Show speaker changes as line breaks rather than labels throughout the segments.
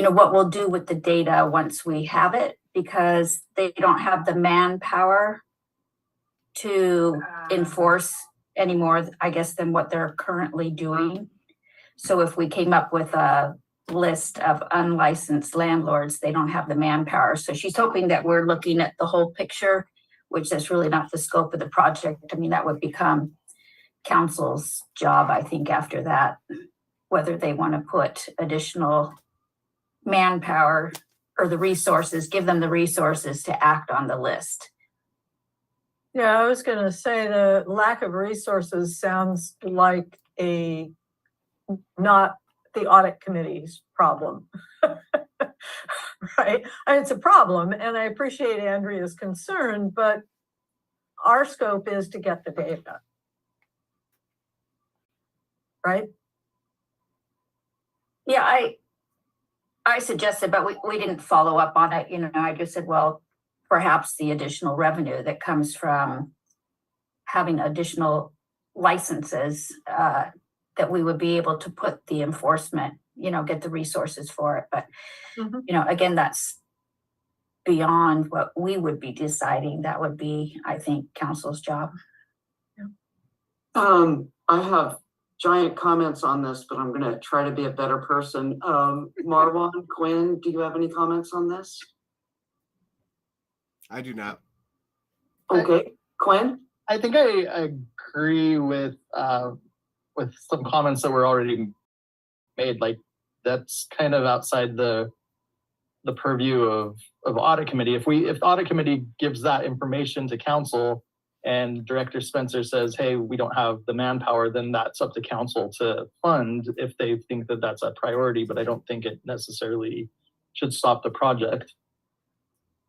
What we'll do with the data once we have it, because they don't have the manpower to enforce any more, I guess, than what they're currently doing. So if we came up with a list of unlicensed landlords, they don't have the manpower. So she's hoping that we're looking at the whole picture, which is really not the scope of the project. I mean, that would become council's job, I think, after that, whether they want to put additional manpower or the resources, give them the resources to act on the list.
Yeah, I was going to say the lack of resources sounds like not the audit committee's problem. Right? And it's a problem, and I appreciate Andrea's concern, but our scope is to get the data. Right?
Yeah, I suggested, but we didn't follow up on it. I just said, well, perhaps the additional revenue that comes from having additional licenses, that we would be able to put the enforcement, get the resources for it. But, again, that's beyond what we would be deciding. That would be, I think, council's job.
I have giant comments on this, but I'm going to try to be a better person. Marwan, Quinn, do you have any comments on this?
I do not.
Okay, Quinn?
I think I agree with some comments that were already made. Like, that's kind of outside the purview of audit committee. If the audit committee gives that information to council and Director Spencer says, hey, we don't have the manpower, then that's up to council to fund if they think that that's a priority. But I don't think it necessarily should stop the project.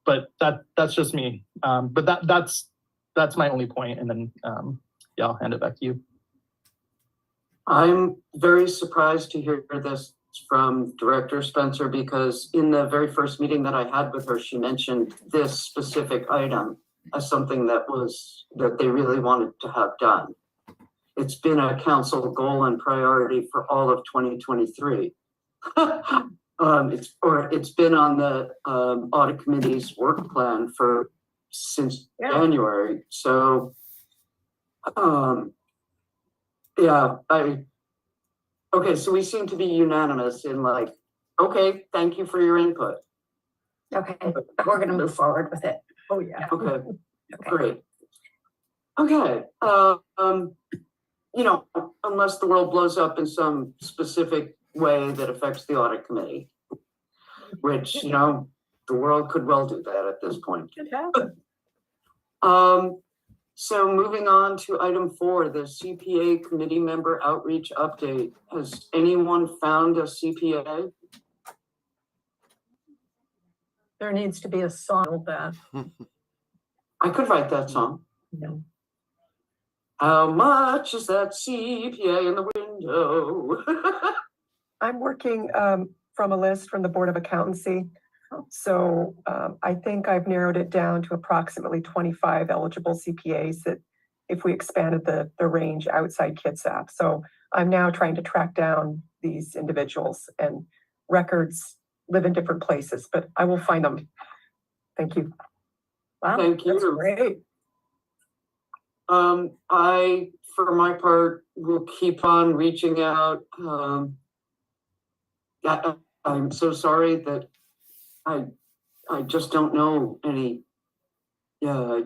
But that's just me. But that's my only point. And then, I'll hand it back to you.
I'm very surprised to hear this from Director Spencer, because in the very first meeting that I had with her, she mentioned this specific item as something that they really wanted to have done. It's been a council goal and priority for all of 2023. It's been on the audit committee's work plan since January. So, okay, so we seem to be unanimous in okay, thank you for your input.
Okay, but we're going to move forward with it.
Oh, yeah.
Okay, great. Okay, unless the world blows up in some specific way that affects the audit committee, which, the world could well do that at this point.
Could happen.
So moving on to item 4, the CPA committee member outreach update. Has anyone found a CPA?
There needs to be a song of that.
I could write that song.
No.
How much is that CPA in the window?
I'm working from a list from the Board of Accountancy. So I think I've narrowed it down to approximately 25 eligible CPAs that if we expanded the range outside Kitsap. So I'm now trying to track down these individuals, and records live in different places, but I will find them. Thank you.
Wow,
Thank
that's
you.
great.
I, for my part, will keep on reaching out. I'm so sorry that I just don't know any. Yeah.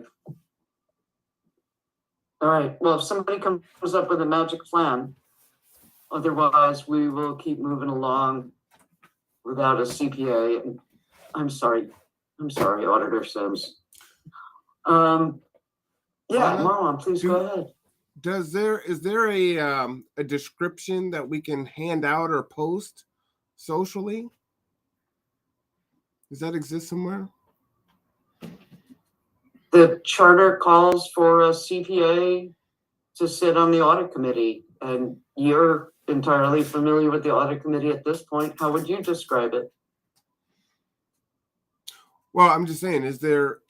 All right, well, if somebody comes up with a magic plan, otherwise we will keep moving along without a CPA. I'm sorry, Auditor Sims. Yeah,
Anna,
Marlon, please go ahead.
Is there a description that we can hand out or post socially? Does that exist somewhere?
The charter calls for a CPA to sit on the audit committee, and you're entirely familiar with the audit committee at this point. How would you describe it?
Well, I'm just saying, is there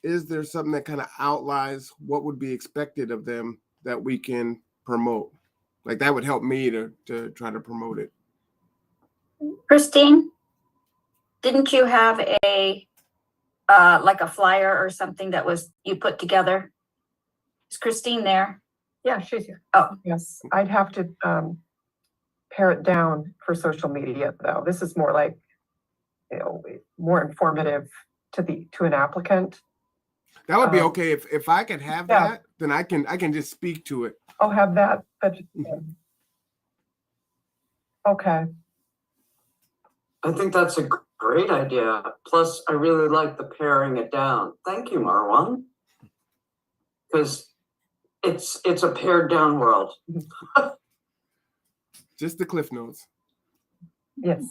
something that kind of outlines what would be expected of them that we can promote? Like that would help me to try to promote it.
Christine, didn't you have a like a flyer or something that was you put together? Is Christine there?
Yeah, she's here.
Yes, I'd have to pare it down for social media, though. This is more like, more informative to an applicant.
That would be okay if I could have
Yeah.
that, then I can just speak to it.
I'll have that, but okay.
I think that's a great idea. Plus, I really like the paring it down. Thank you, Marwan. Because it's a pared down world.
Just the cliff notes.
Yes.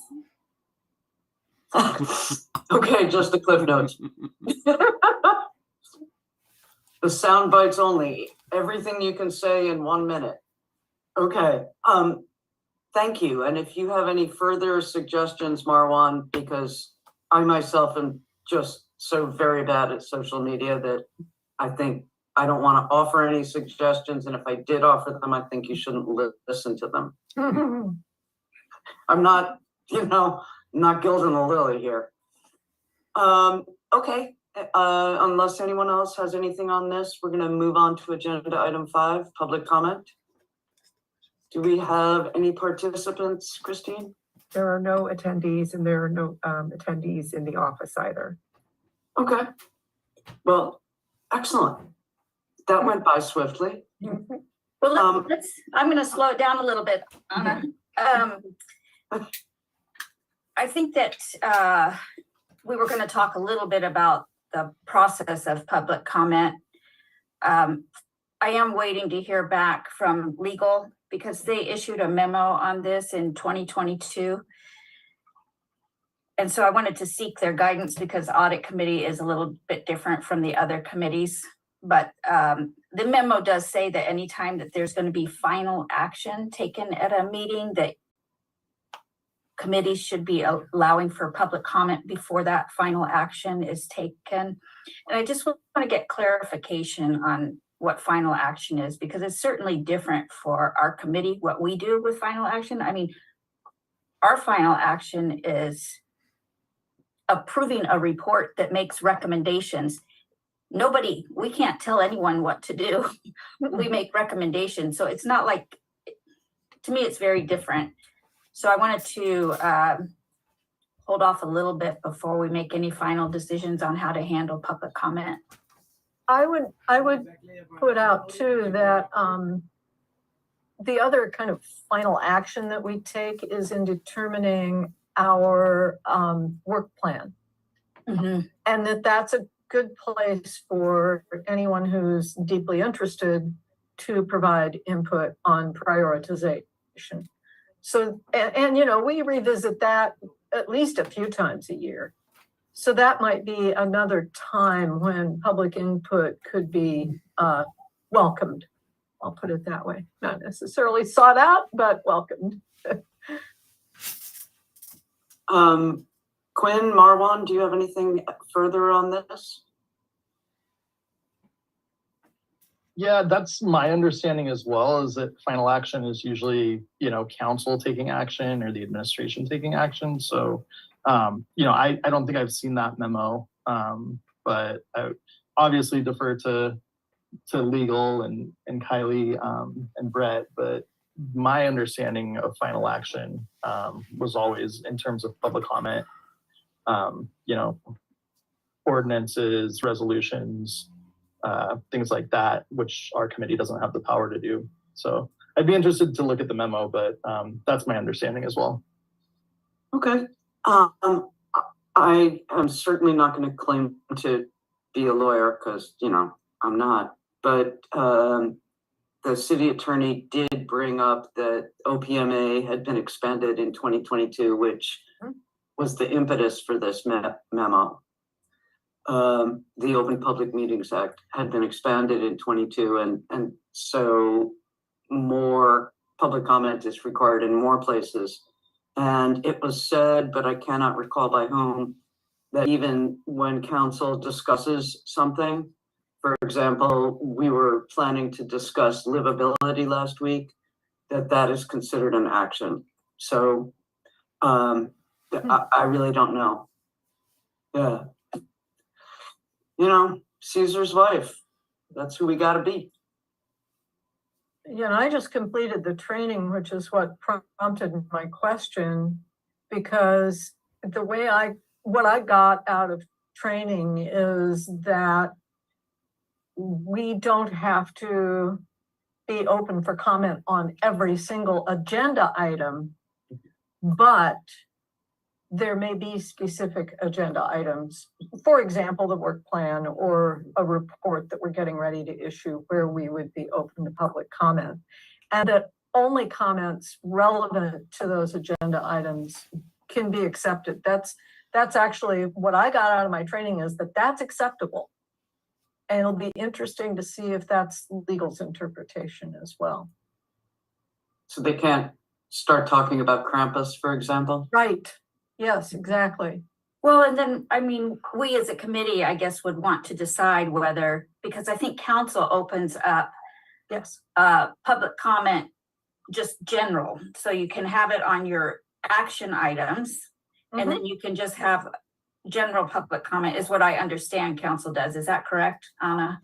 Okay, just the cliff notes. The sound bites only. Everything you can say in 1 minute. Okay. Thank you. And if you have any further suggestions, Marwan, because I myself am just so very bad at social media that I think I don't want to offer any suggestions. And if I did offer them, I think you shouldn't listen to them. I'm not, not gilding the lily here. Okay. Unless anyone else has anything on this, we're going to move on to agenda item 5, public comment. Do we have any participants, Christine?
There are no attendees, and there are no attendees in the office either.
Okay. Well, excellent. That went by swiftly.
Well, I'm going to slow it down a little bit, Anna. I think that we were going to talk a little bit about the process of public comment. I am waiting to hear back from legal because they issued a memo on this in 2022. And so I wanted to seek their guidance because audit committee is a little bit different from the other committees. But the memo does say that anytime that there's going to be final action taken at a meeting, that committees should be allowing for public comment before that final action is taken. And I just want to get clarification on what final action is, because it's certainly different for our committee, what we do with final action. I mean, our final action is approving a report that makes recommendations. We can't tell anyone what to do. We make recommendations. So it's not like, to me, it's very different. So I wanted to hold off a little bit before we make any final decisions on how to handle public comment.
I would put out too that the other kind of final action that we take is in determining our work plan.
Mm-hmm.
And that's a good place for anyone who's deeply interested to provide input on prioritization. So, and we revisit that at least a few times a year. So that might be another time when public input could be welcomed. I'll put it that way. Not necessarily sought out, but welcomed.
Quinn, Marwan, do you have anything further on this?
Yeah, that's my understanding as well, is that final action is usually, council taking action or the administration taking action. So I don't think I've seen that memo, but I obviously defer to legal and Kylie and Brett, but my understanding of final action was always in terms of public comment, ordinances, resolutions, things like that, which our committee doesn't have the power to do. So I'd be interested to look at the memo, but that's my understanding as well.
Okay. I am certainly not going to claim to be a lawyer because, I'm not. But the city attorney did bring up that OPMA had been expanded in 2022, which was the impetus for this memo. The Open Public Meetings Act had been expanded in 22, and so more public comment is required in more places. And it was said, but I cannot recall by whom, that even when council discusses something, for example, we were planning to discuss livability last week, that is considered an action. So I really don't know. Yeah. Caesar's wife. That's who we got to be.
I just completed the training, which is what prompted my question, because what I got out of training is that we don't have to be open for comment on every single agenda item, but there may be specific agenda items, for example, the work plan or a report that we're getting ready to issue where we would be open to public comment, and that only comments relevant to those agenda items can be accepted. That's actually what I got out of my training, is that that's acceptable. And it'll be interesting to see if that's legal's interpretation as well.
So they can't start talking about Krampus, for example?
Right. Yes, exactly.
Well, and then, we as a committee, I guess, would want to decide whether, because I think council opens up
Yes.
public comment, just general. So you can have it on your action items, and then you can just have general public comment, is what I understand council does. Is that correct, Anna?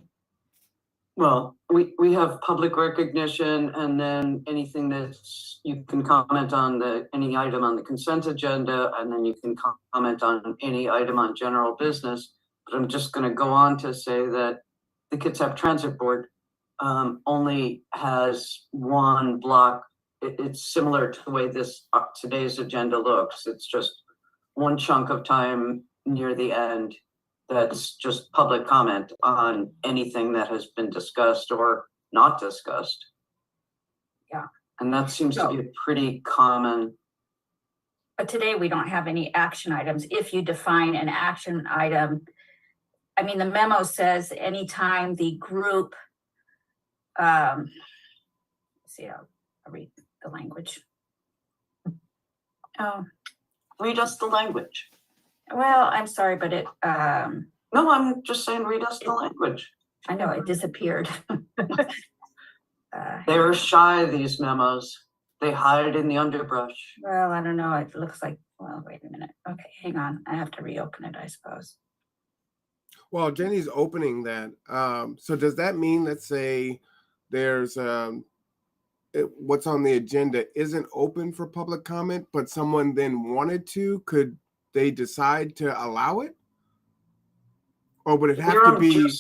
Well, we have public recognition, and then anything that you can comment on any item on the consent agenda, and then you can comment on any item on general business. But I'm just going to go on to say that the Kitsap Transit Board only has one block. It's similar to the way today's agenda looks. It's just one chunk of time near the end that's just public comment on anything that has been discussed or not discussed.
Yeah. And
that seems to be a pretty common.
But today we don't have any action items. If you define an action item, the memo says anytime the group, I'll read the language. Oh,
read us the language.
Well, I'm sorry, but it,
no, I'm just saying, read us the language.
I know it disappeared.
They're shy, these memos. They hide in the underbrush.
Well, I don't know. It looks like, well, wait a minute. Okay, hang on. I have to reopen it, I suppose.
Well, Jenny's opening that. So does that mean, let's say there's what's on the agenda isn't open for public comment, but someone then wanted to, could they decide to allow it? Or would it have to be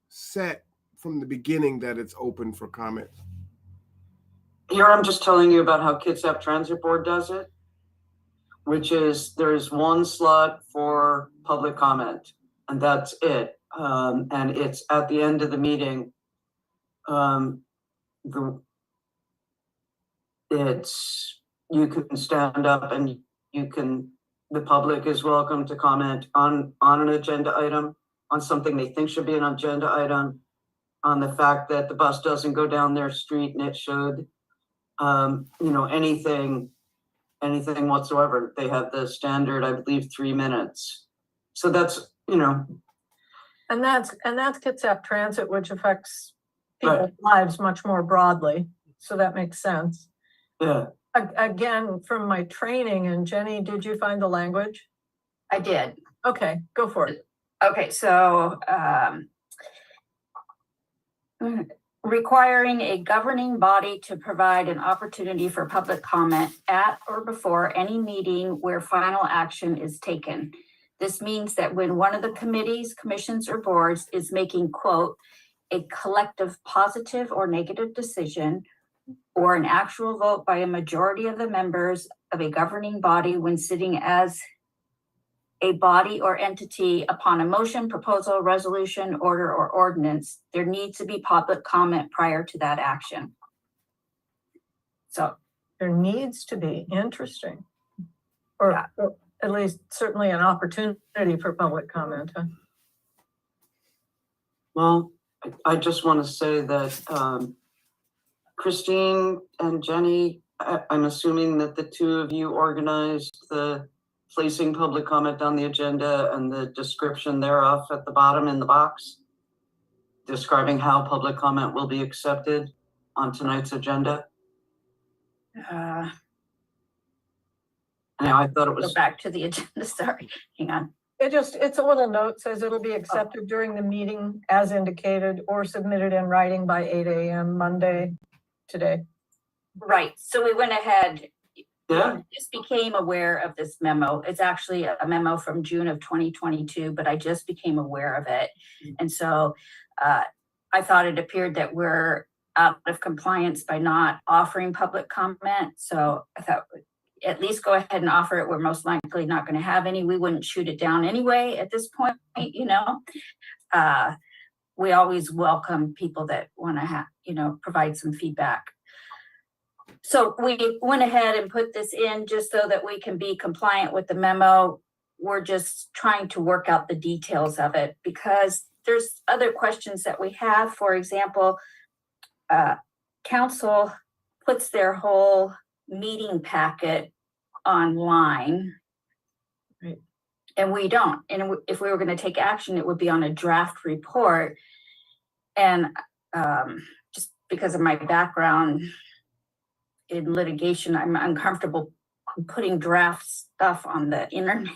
set from the beginning that it's open for comment?
Here I'm just telling you about how Kitsap Transit Board does it, which is there's one slot for public comment, and that's it. And it's at the end of the meeting. You can stand up and the public is welcome to comment on an agenda item, on something they think should be an agenda item, on the fact that the bus doesn't go down their street and it should, anything whatsoever. They have the standard, I believe, 3 minutes. So that's,
And that's Kitsap Transit, which affects people's lives much more broadly. So that makes sense.
Yeah.
Again, from my training, and Jenny, did you find the language?
I did.
Okay, go for it.
Okay, so requiring a governing body to provide an opportunity for public comment at or before any meeting where final action is taken. This means that when one of the committees, commissions, or boards is making, quote, a collective positive or negative decision, or an actual vote by a majority of the members of a governing body when sitting as a body or entity upon a motion, proposal, resolution, order, or ordinance, there needs to be public comment prior to that action. So,
There needs to be, interesting. Or at least certainly an opportunity for public comment. Huh?
Well, I just want to say that Christine and Jenny, I'm assuming that the two of you organized the placing public comment on the agenda and the description thereof at the bottom in the box, describing how public comment will be accepted on tonight's agenda.
uh,
Now, I thought it
go
was,
back to the agenda, sorry, hang on.
It's a little note, says it'll be accepted during the meeting as indicated or submitted in writing by 8 a.m. Monday today.
Right, so we went ahead,
yeah,
just became aware of this memo. It's actually a memo from June of 2022, but I just became aware of it. And so I thought it appeared that we're out of compliance by not offering public comment. So I thought at least go ahead and offer it. We're most likely not going to have any. We wouldn't shoot it down anyway at this point, you know. We always welcome people that want to have, you know, provide some feedback. So we went ahead and put this in just so that we can be compliant with the memo. We're just trying to work out the details of it because there's other questions that we have. For example, council puts their whole meeting packet online.
Right.
And we don't. And if we were going to take action, it would be on a draft report. And just because of my background in litigation, I'm uncomfortable putting draft stuff on the internet.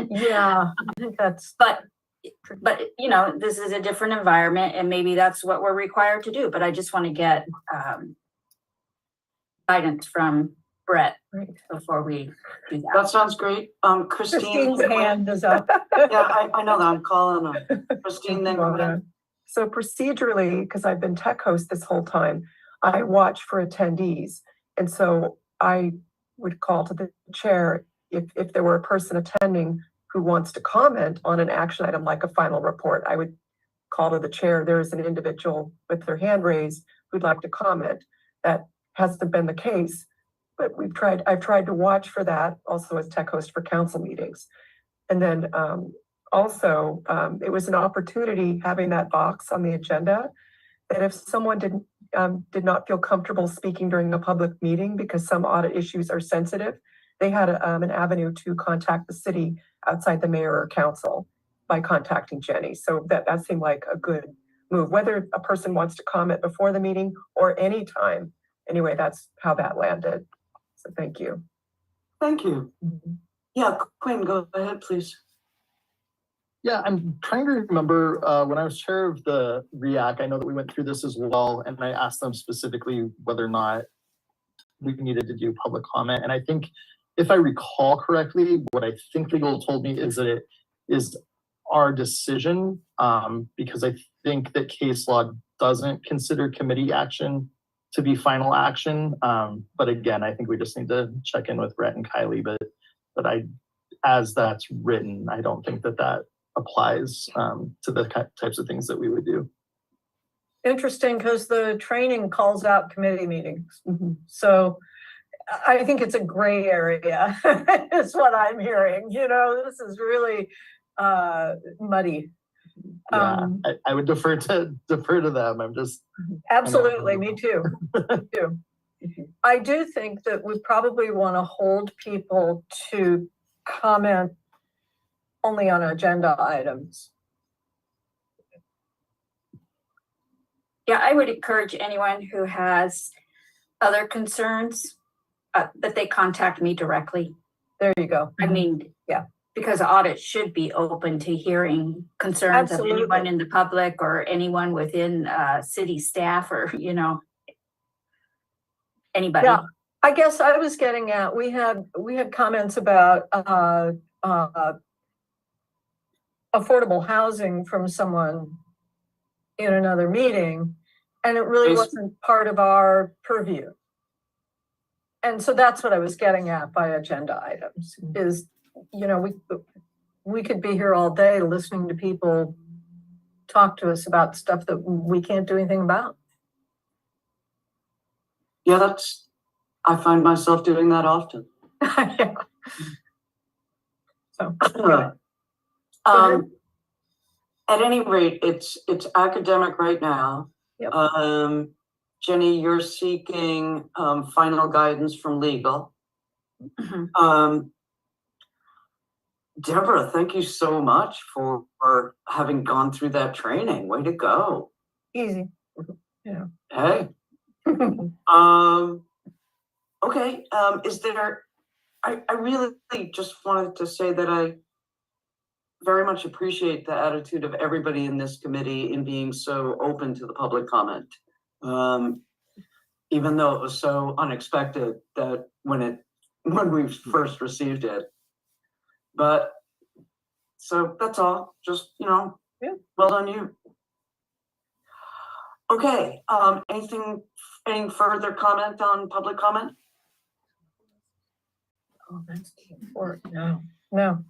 Yeah, I think that's.
But you know, this is a different environment and maybe that's what we're required to do. But I just want to get guidance from Brett before we do that.
that sounds great. Christine.
Christine's hand is up.
Yeah, I know that. I'm calling her. Christine, then go ahead.
So procedurally, because I've been tech host this whole time, I watch for attendees. And so I would call to the chair if there were a person attending who wants to comment on an action item like a final report, I would call to the chair. There is an individual with their hand raised who'd like to comment. That hasn't been the case, but I've tried to watch for that also as tech host for council meetings. And then also, it was an opportunity having that box on the agenda that if someone did not feel comfortable speaking during a public meeting because some audit issues are sensitive, they had an avenue to contact the city outside the mayor or council by contacting Jenny. So that seemed like a good move, whether a person wants to comment before the meeting or any time. Anyway, that's how that landed. So thank you.
Thank you.
Mm-hmm.
Yeah, Quinn, go ahead, please.
Yeah, I'm trying to remember when I was chair of the REAC, I know that we went through this as well, and I asked them specifically whether or not we needed to do public comment. And I think, if I recall correctly, what I think legal told me is that it is our decision, because I think that case law doesn't consider committee action to be final action. But again, I think we just need to check in with Rhett and Kylie, but as that's written, I don't think that applies to the types of things that we would do.
Interesting, because the training calls out committee meetings. Mm-hmm. So I think it's a gray area, is what I'm hearing. You know, this is really muddy.
Yeah, I would defer to them. I'm just
Absolutely, me too. Me too. I do think that we probably want to hold people to comment only on agenda items.
Yeah, I would encourage anyone who has other concerns that they contact me directly.
There you go.
I mean,
Yeah.
because audit should be open to hearing concerns of anyone
Absolutely.
in the public or anyone within city staff or, anybody.
Yeah. I guess I was getting at, we had comments about affordable housing from someone in another meeting, and it really
Yes.
wasn't part of our purview. And so that's what I was getting at by agenda items is, we could be here all day listening to people talk to us about stuff that we can't do anything about.
Yeah, I find myself doing that often.
Yeah. So,
At any rate, it's academic right now.
Yep.
Jenny, you're seeking final guidance from legal.
Mhm.
Deborah, thank you so much for having gone through that training. Way to go.
easy.
Hey. Okay. I really just wanted to say that I very much appreciate the attitude of everybody in this committee in being so open to the public comment. Even though it was so unexpected that when we first received it. But so that's all. Just,
Yeah.
well done you. Okay, any further comment on public comment?
Oh, that's important. No.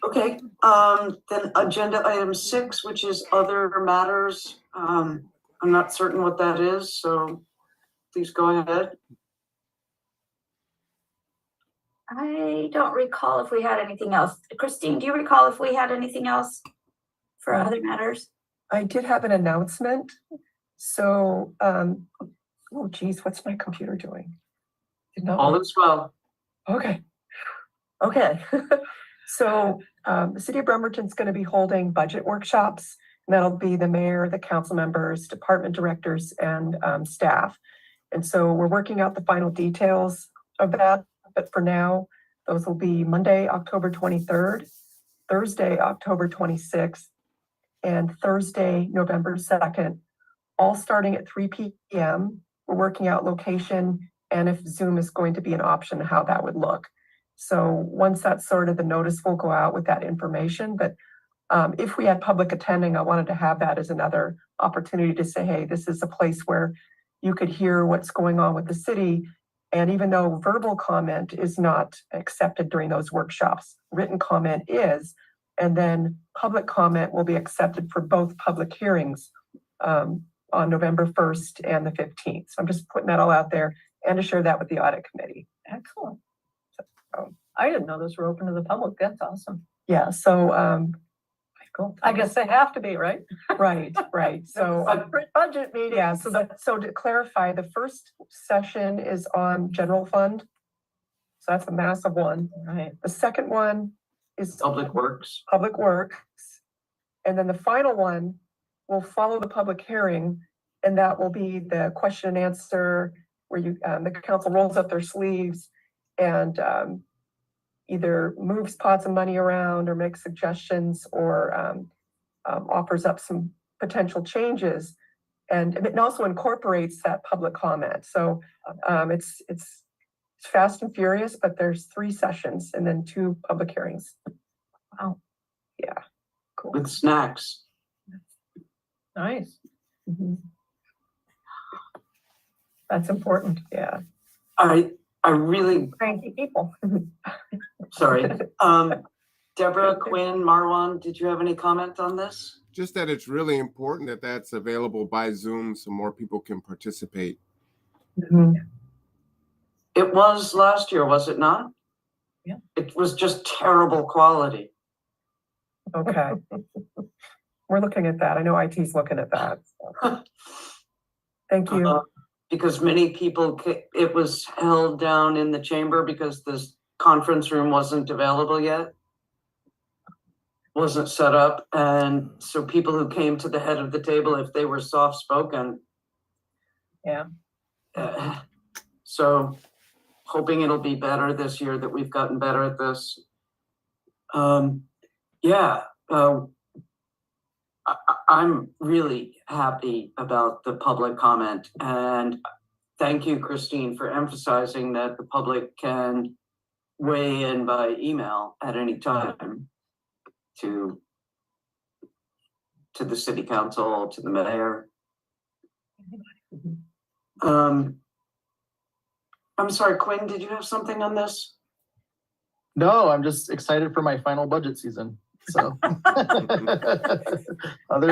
Okay, then agenda item 6, which is other matters. I'm not certain what that is, so please go ahead.
I don't recall if we had anything else. Christine, do you recall if we had anything else for other matters?
I did have an announcement. So, oh geez, what's my computer doing? Did not
All
work.
is well.
Okay. So the city of Bremerton's going to be holding budget workshops, and that'll be the mayor, the council members, department directors, and staff. And so we're working out the final details of that. But for now, those will be Monday, October 23rd, Thursday, October 26th, and Thursday, November 2nd, all starting at 3 p.m. We're working out location and if Zoom is going to be an option, how that would look. So once that's sorted, the notice will go out with that information. But if we had public attending, I wanted to have that as another opportunity to say, hey, this is a place where you could hear what's going on with the city. And even though verbal comment is not accepted during those workshops, written comment is, and then public comment will be accepted for both public hearings on November 1st and the 15th. So I'm just putting that all out there and to share that with the audit committee.
Excellent. I didn't know those were open to the public. That's awesome.
Yeah, so cool.
I guess they have to be, right?
Right. So
Budget meeting.
yeah, so to clarify, the first session is on general fund. So that's a massive one.
Right.
The second one is
Public Works.
Public Works. And then the final one will follow the public hearing, and that will be the question and answer where the council rolls up their sleeves and either moves pots of money around or makes suggestions or offers up some potential changes. And it also incorporates that public comment. So it's fast and furious, but there's 3 sessions and then 2 public hearings.
Wow.
Yeah, cool.
With snacks.
Nice.
Mhm. That's important, yeah.
I really,
Cranky people.
sorry. Deborah, Quinn, Marwan, did you have any comment on this?
Just that it's really important that that's available by Zoom so more people can participate.
Mhm.
It was last year, was it not?
Yeah.
It was just terrible quality.
Okay. We're looking at that. I know IT's looking at that. So. Thank you.
Because many people, it was held down in the chamber because this conference room wasn't available yet. Wasn't set up. And so people who came to the head of the table, if they were soft spoken.
Yeah.
So hoping it'll be better this year, that we've gotten better at this. Yeah, I'm really happy about the public comment, and thank you, Christine, for emphasizing that the public can weigh in by email at any time to the city council, to the mayor. I'm sorry, Quinn, did you have something on this?
No, I'm just excited for my final budget season. So other
That's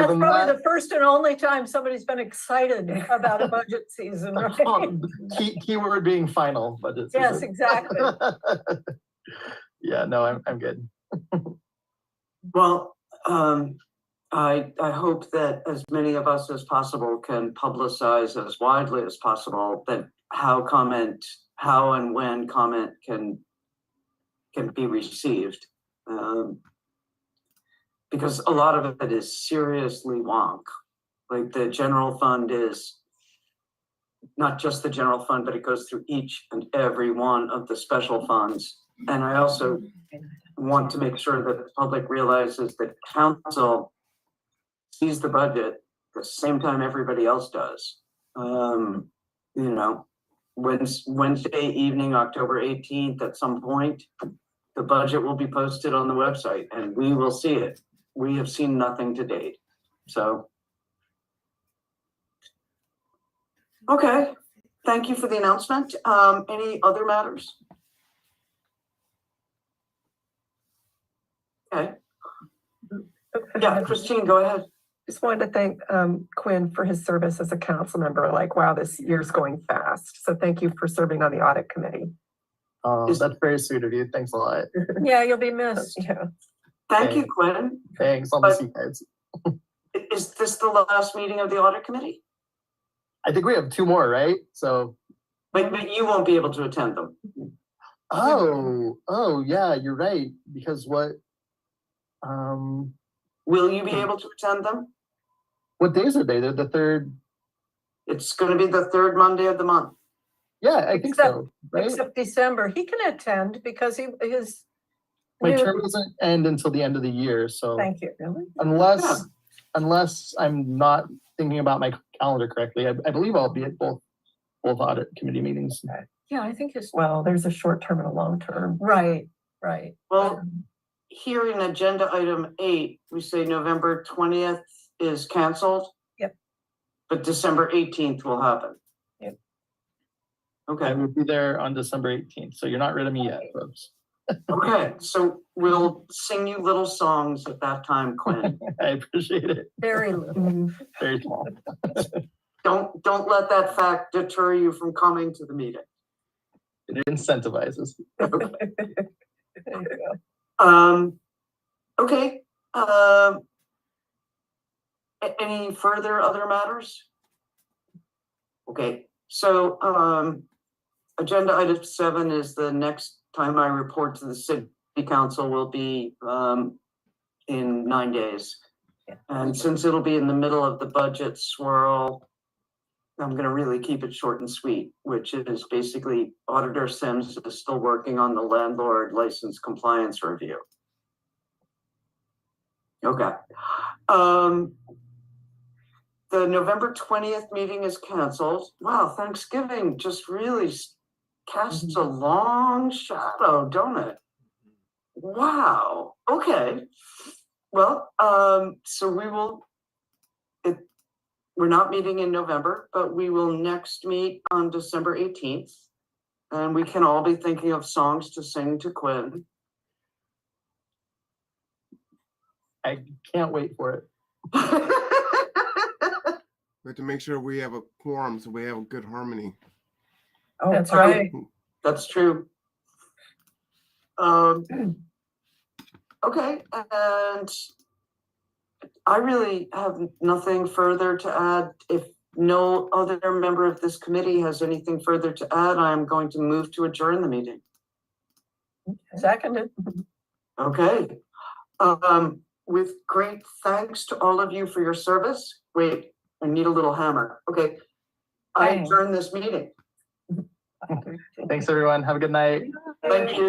than
probably
that,
the first and only time somebody's been excited about a budget season, right?
keyword being final budget season.
Yes, exactly.
Yeah, no, I'm good.
Well, I hope that as many of us as possible can publicize as widely as possible that how and when comment can be received. Because a lot of it is seriously wonk. Like the general fund is not just the general fund, but it goes through each and every one of the special funds. And I also want to make sure that the public realizes that council sees the budget the same time everybody else does. You know, Wednesday evening, October 18th, at some point, the budget will be posted on the website and we will see it. We have seen nothing to date. So, okay, thank you for the announcement. Any other matters? Okay. Yeah, Christine, go ahead.
Just wanted to thank Quinn for his service as a council member. Like, wow, this year's going fast. So thank you for serving on the audit committee.
That's very sweet of you. Thanks a lot.
Yeah, you'll be missed.
Yeah.
Thank you, Quinn.
Thanks. I'll miss you guys.
Is this the last meeting of the audit committee?
I think we have 2 more, right? So.
But you won't be able to attend them.
Oh, yeah, you're right. Because what?
Will you be able to attend them?
What days are they? They're the 3rd.
It's going to be the 3rd Monday of the month.
Yeah, I think so. Right?
Except December. He can attend because his.
My
new-
term doesn't end until the end of the year, so
Thank you. Really?
unless I'm not thinking about my calendar correctly, I believe I'll be at both audit committee meetings.
Yeah, I think his.
Well, there's a short term and a long term.
Right.
Well, here in agenda item 8, we say November 20th is canceled.
Yep.
But December 18th will happen.
Yep.
I
Okay.
will be there on December 18th, so you're not rid of me yet, folks.
Okay. So we'll sing you little songs at that time, Quinn.
I appreciate it.
Very little.
Mhm.
Very small.
Don't let that fact deter you from coming to the meeting.
It incentivizes.
There you go.
Okay. Any further other matters? Okay, so agenda item 7 is the next time I report to the city council will be in 9 days.
Yeah.
And since it'll be in the middle of the budget swirl, I'm gonna really keep it short and sweet, which is basically Auditor Sims is still working on the landlord license compliance review. Okay. The November 20th meeting is canceled. Wow, Thanksgiving just really casts a long shadow, don't it? Wow. Okay. Well, so we're not meeting in November, but we will next meet on December 18th. And we can all be thinking of songs to sing to Quinn.
I can't wait for it.
We have to make sure we have a quorum so we have a good harmony.
Oh,
That's right.
That's true. Okay, and I really have nothing further to add. If no other member of this committee has anything further to add, I'm going to move to adjourn the meeting.
Seconded.
Okay. With great thanks to all of you for your service. Wait, I need a little hammer. Okay. I
Bang.
adjourn this meeting.
Thanks, everyone. Have a good night.
Thank you.